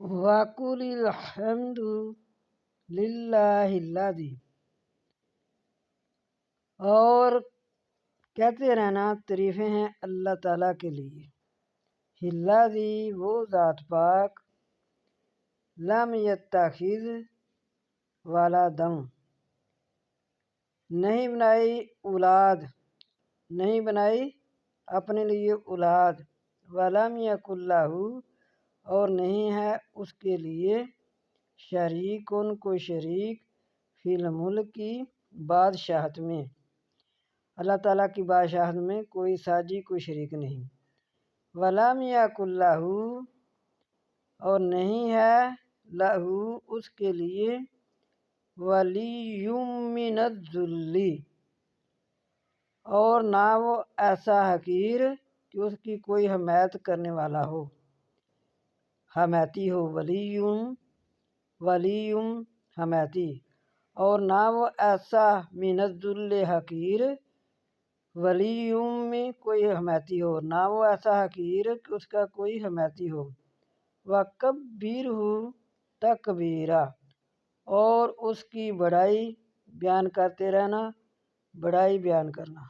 وَقُلِ الْحَمْدُ لِلَّهِ الَّذِي، اور کہتے رہنا تعریفیں ہیں اللہ تعالیٰ کے لیے، الذی وہ ذات پاک، لم یتخذ ولدا نہیں بنائی اولاد، نہیں بنائی اپنے لیے اولاد، ولم یکن لہ اور نہیں ہے اس کے لیے شریکن کوئی شریک، فی الملک کی بادشاہت میں، اللہ تعالیٰ کی بادشاہت میں کوئی ساجی کوئی شریک نہیں، ولم یکن لہ اور نہیں ہے لہ اس کے لیے ولی من الذل اور نہ وہ ایسا حقیر کہ اس کی کوئی حمایت کرنے والا ہو، حمایتی ہو، ولی حمایتی، اور نہ وہ ایسا من الذل حقیر، ولی میں کوئی حمایتی ہو، نہ وہ ایسا حقیر کہ اس کا کوئی حمایتی ہو، وَکَبِّرْہُ تَکبیرا اور اس کی بڑائی بیان کرتے رہنا، بڑائی بیان کرنا۔